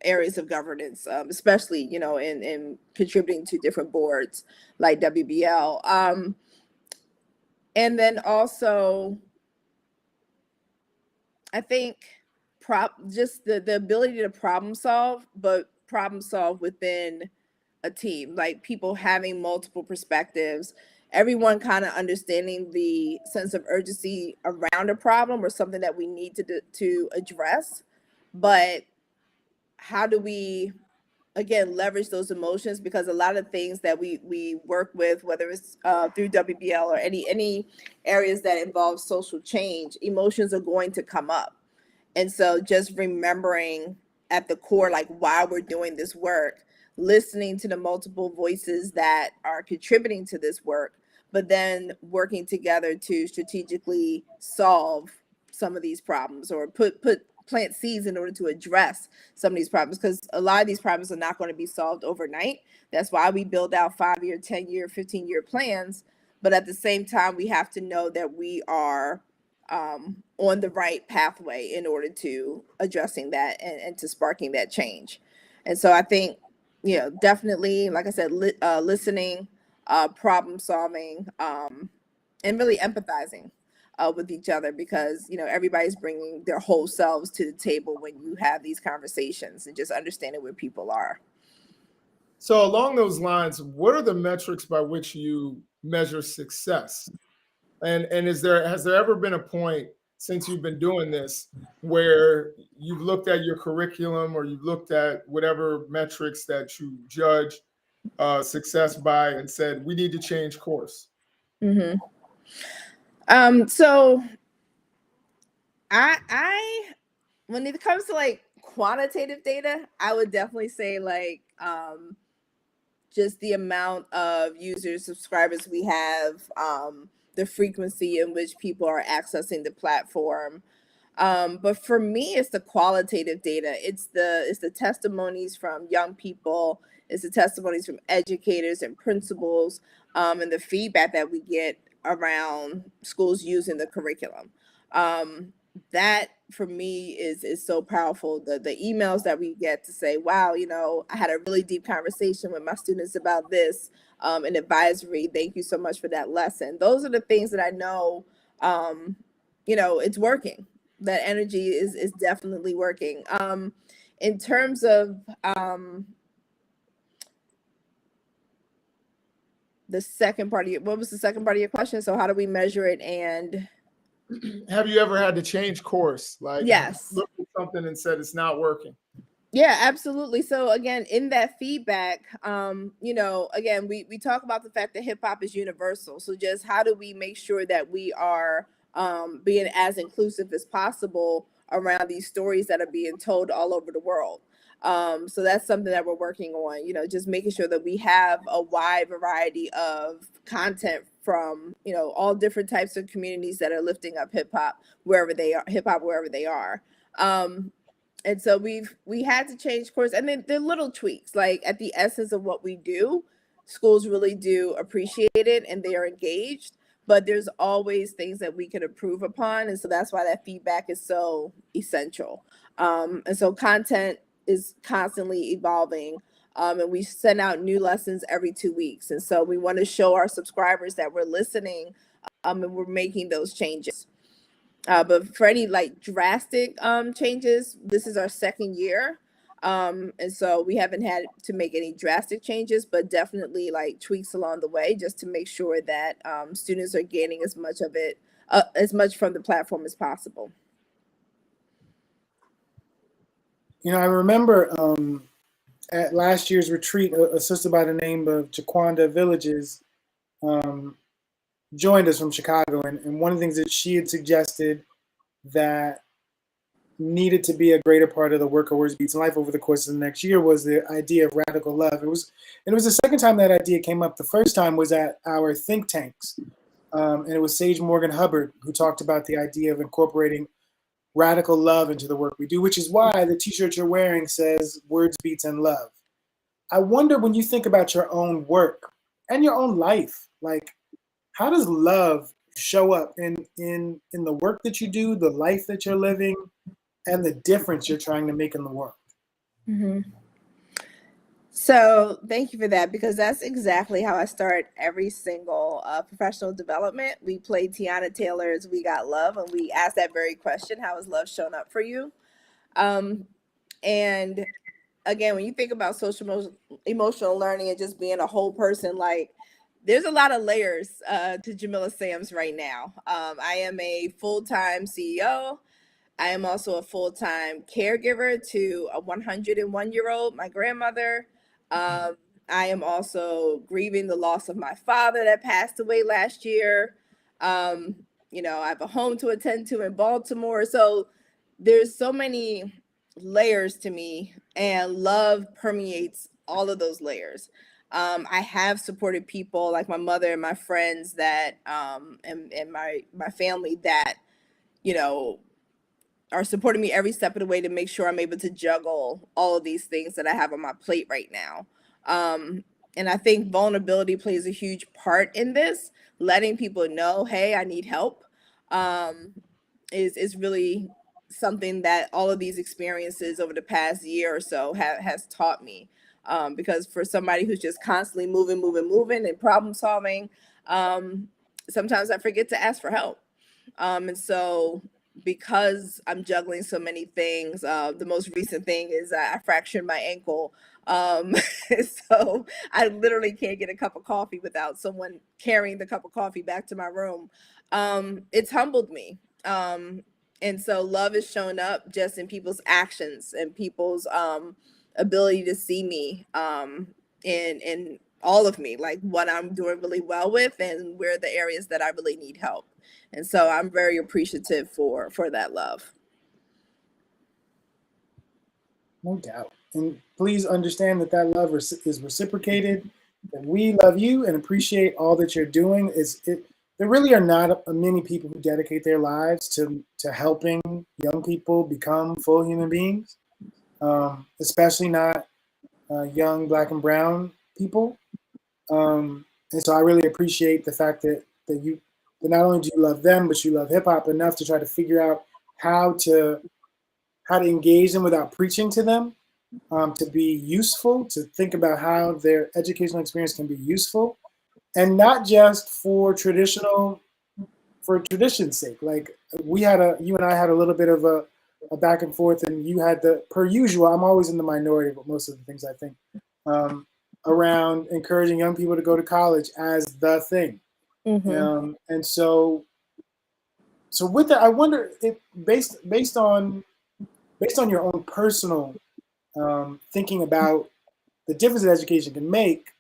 areas of governance, especially in contributing to different boards like WBL. And then also, I think just the ability to problem solve, but problem solve within a team, like people having multiple perspectives, everyone kind of understanding the sense of urgency around a problem or something that we need to address. But how do we, again, leverage those emotions? Because a lot of things that we work with, whether it's through WBL or any areas that involve social change, emotions are going to come up. And so just remembering at the core, like, why we're doing this work, listening to the multiple voices that are contributing to this work, but then working together to strategically solve some of these problems, or plant seeds in order to address some of these problems, because a lot of these problems are not going to be solved overnight. That's why we build out 5-year, 10-year, 15-year plans. But at the same time, we have to know that we are on the right pathway in order to addressing that and to sparking that change. And so I think, definitely, like I said, listening, problem solving, and really empathizing with each other, because everybody's bringing their whole selves to the table when you have these conversations, and just understanding where people are. So along those lines, what are the metrics by which you measure success? And has there ever been a point since you've been doing this where you've looked at your curriculum, or you've looked at whatever metrics that you judge success by, and said, we need to change course? Mm-hmm. So I when it comes to like quantitative data, I would definitely say like just the amount of users, subscribers we have, the frequency in which people are accessing the platform. But for me, it's the qualitative data. It's the testimonies from young people. It's the testimonies from educators and principals, and the feedback that we get around schools using the curriculum. That for me is so powerful. The emails that we get to say, wow, I had a really deep conversation with my students about this, in advisory. Thank you so much for that lesson. Those are the things that I know, it's working. That energy is definitely working. In terms of the second part of what was the second part of your question? So how do we measure it? And have you ever had to change course? Like, yes, looked at something and said it's not working? Yeah, absolutely. So again, in that feedback, again, we talk about the fact that hip hop is universal. So just how do we make sure that we are being as inclusive as possible around these stories that are being told all over the world? So that's something that we're working on, just making sure that we have a wide variety of content from, all different types of communities that are lifting up hip hop wherever they are. And so we had to change course, and then they're little tweaks, like at the essence of what we do, schools really do appreciate it and they are engaged, but there's always things that we can improve upon. And so that's why that feedback is so essential. And so content is constantly evolving. And we send out new lessons every 2 weeks. And so we want to show our subscribers that we're listening, and we're making those changes. But for any like drastic changes, this is our second year. And so we haven't had to make any drastic changes, but definitely like tweaks along the way, just to make sure that students are gaining as much of it, as much from the platform as possible. I remember at last year's retreat, a sister by the name of Jaquanda Villages joined us from Chicago. And one of the things that she had suggested that needed to be a greater part of the work of Words, Beats, and Life over the course of the next year was the idea of radical love. It was the second time that idea came up. The first time was at our think tanks. And it was Sage Morgan Hubbard who talked about the idea of incorporating radical love into the work we do, which is why the t-shirt you're wearing says Words, Beats, and Love. I wonder, when you think about your own work and your own life, like, how does love show up in the work that you do, the life that you're living, and the difference you're trying to make in the world? Mm-hmm. So thank you for that, because that's exactly how I start every single professional development. We play Tiana Taylor's We Got Love, and we ask that very question: how has love shown up for you? And again, when you think about social emotional learning and just being a whole person, like, there's a lot of layers to Jamila Sams right now. I am a full-time CEO. I am also a full-time caregiver to a 101-year-old, my grandmother. I am also grieving the loss of my father that passed away last year. I have a home to attend to in Baltimore. So there's so many layers to me, and love permeates all of those layers. I have supported people like my mother and my friends that, and my family that, are supporting me every step of the way to make sure I'm able to juggle all of these things that I have on my plate right now. And I think vulnerability plays a huge part in this, letting people know, hey, I need help. is really something that all of these experiences over the past year or so has taught me. Because for somebody who's just constantly moving and problem solving, sometimes I forget to ask for help. And so because I'm juggling so many things, the most recent thing is I fractured my ankle. So I literally can't get a cup of coffee without someone carrying the cup of coffee back to my room. It's humbled me. And so love is shown up just in people's actions and people's ability to see me in all of me, like what I'm doing really well with and where the areas that I really need help. And so I'm very appreciative for that love. No doubt. And please understand that that love is reciprocated, that we love you and appreciate all that you're doing. There really are not many people who dedicate their lives to helping young people become full human beings, especially not young Black and brown people. And so I really appreciate the fact that not only do you love them, but you love hip hop enough to try to figure out how to engage them without preaching to them, to be useful, to think about how their educational experience can be useful, and not just for tradition's sake. Like you and I had a little bit of a back and forth, and you had per usual, I'm always in the minority with most of the things I think, around encouraging young people to go to college as the thing. Mm-hmm. And so with that, I wonder if based on your own personal thinking about the difference that education can make,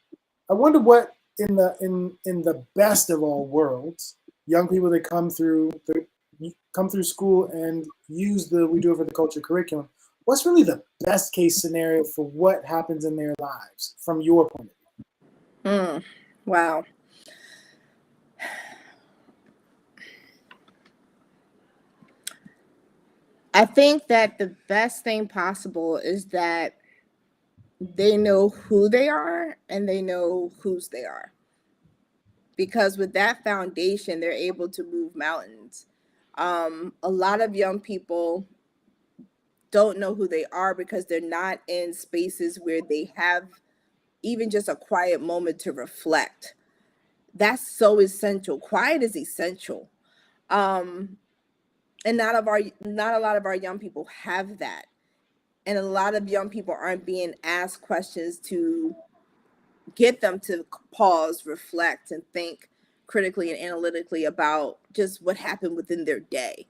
I wonder what in the best of all worlds, young people that come through school and use the We Do It for the Culture curriculum, what's really the best case scenario for what happens in their lives from your point of view? Wow. I think that the best thing possible is that they know who they are and they know whose they are. Because with that foundation, they're able to move mountains. A lot of young people don't know who they are because they're not in spaces where they have even just a quiet moment to reflect. That's so essential. Quiet is essential. And not a lot of our young people have that. And a lot of young people aren't being asked questions to get them to pause, reflect, and think critically and analytically about just what happened within their day.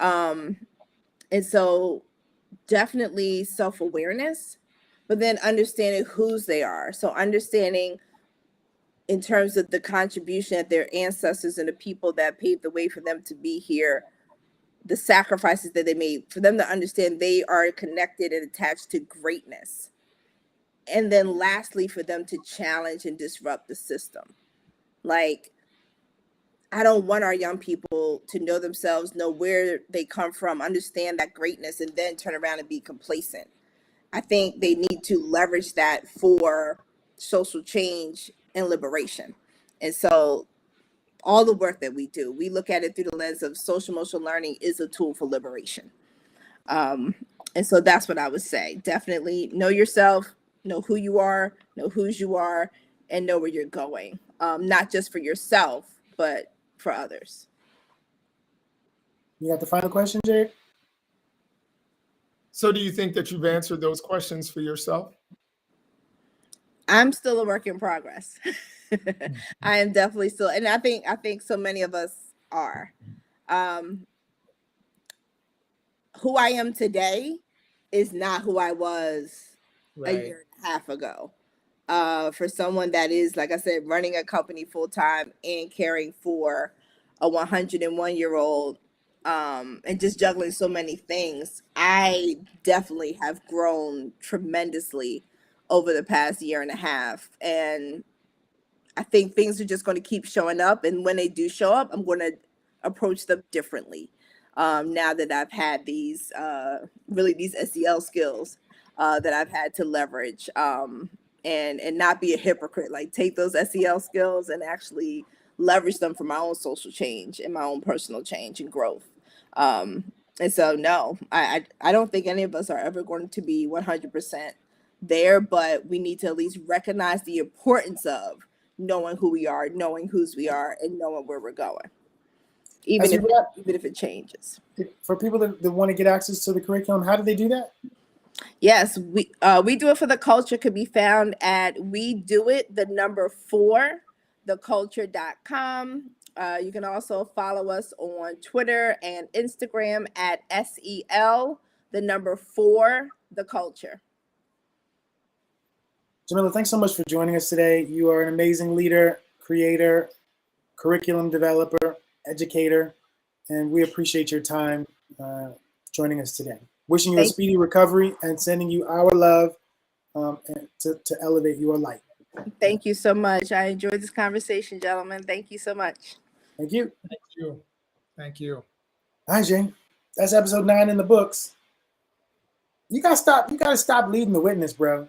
And so definitely self-awareness, but then understanding whose they are. So understanding in terms of the contribution that their ancestors and the people that paved the way for them to be here, the sacrifices that they made, for them to understand they are connected and attached to greatness. And then lastly, for them to challenge and disrupt the system. Like, I don't want our young people to know themselves, know where they come from, understand that greatness, and then turn around and be complacent. I think they need to leverage that for social change and liberation. And so all the work that we do, we look at it through the lens of social emotional learning is a tool for liberation. And so that's what I would say. Definitely know yourself, know who you are, know whose you are, and know where you're going. Not just for yourself, but for others. You got the final question, Jake? So do you think that you've answered those questions for yourself? I'm still a work in progress. I am definitely still, and I think so many of us are. Who I am today is not who I was a year and a half ago. For someone that is, like I said, running a company full time and caring for a 101-year-old, and just juggling so many things, I definitely have grown tremendously over the past year and a half. And I think things are just going to keep showing up. And when they do show up, I'm going to approach them differently. Now that I've had these SEL skills that I've had to leverage, and not be a hypocrite, like take those SEL skills and actually leverage them for my own social change and my own personal change and growth. And so, no, I don't think any of us are ever going to be 100% there, but we need to at least recognize the importance of knowing who we are, knowing whose we are, and knowing where we're going, even if it changes. For people that want to get access to the curriculum, how do they do that? Yes, we do it for the culture could be found at we do it the number 4 theculture.com. You can also follow us on Twitter and Instagram at SEL the number 4 the culture. Jamila, thanks so much for joining us today. You are an amazing leader, creator, curriculum developer, educator, and we appreciate your time joining us today. Wishing you a speedy recovery and sending you our love to elevate your light. Thank you so much. I enjoyed this conversation, gentlemen. Thank you so much. Thank you. Thank you. Thank you. All right, Jane. That's episode 9 in the books. You gotta stop leading the witness, bro.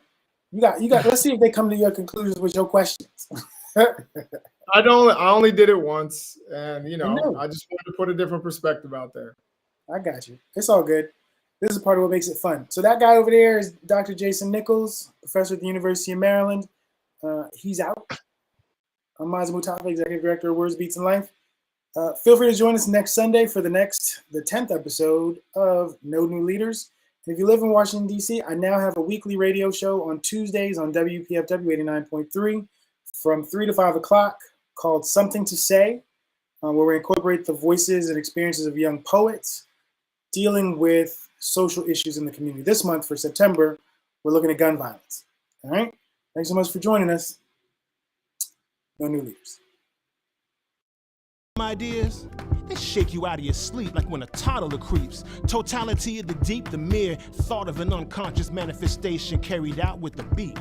You got. Let's see if they come to your conclusions with your questions. I only did it once, and I just wanted to put a different perspective out there. I got you. It's all good. This is part of what makes it fun. So that guy over there is Dr. Jason Nichols, professor at the University of Maryland. He's out. I'm Mazza Mustafa, executive director of Words, Beats, and Life. Feel free to join us next Sunday for the 10th episode of No New Leaders. And if you live in Washington, D.C., I now have a weekly radio show on Tuesdays on WPFW 89.3 from 3 to 5 o'clock called Something to Say, where we incorporate the voices and experiences of young poets dealing with social issues in the community. This month, for September, we're looking at gun violence. All right? Thanks so much for joining us. No New Leaders. Ideas, they shake you out of your sleep like when a toddler creeps. Totality of the deep, the mere thought of an unconscious manifestation carried out with the beat.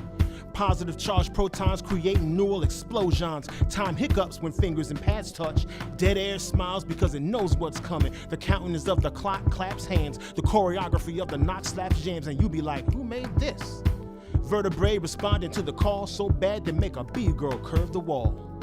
Positive charged protons creating neural explosions. Time hiccups when fingers and pads touch. Dead air smiles because it knows what's coming. The countenance of the clock claps hands. The choreography of the knock slaps jams. And you be like, who made this? Vertebrae responding to the call so bad they make a B-girl curve the wall.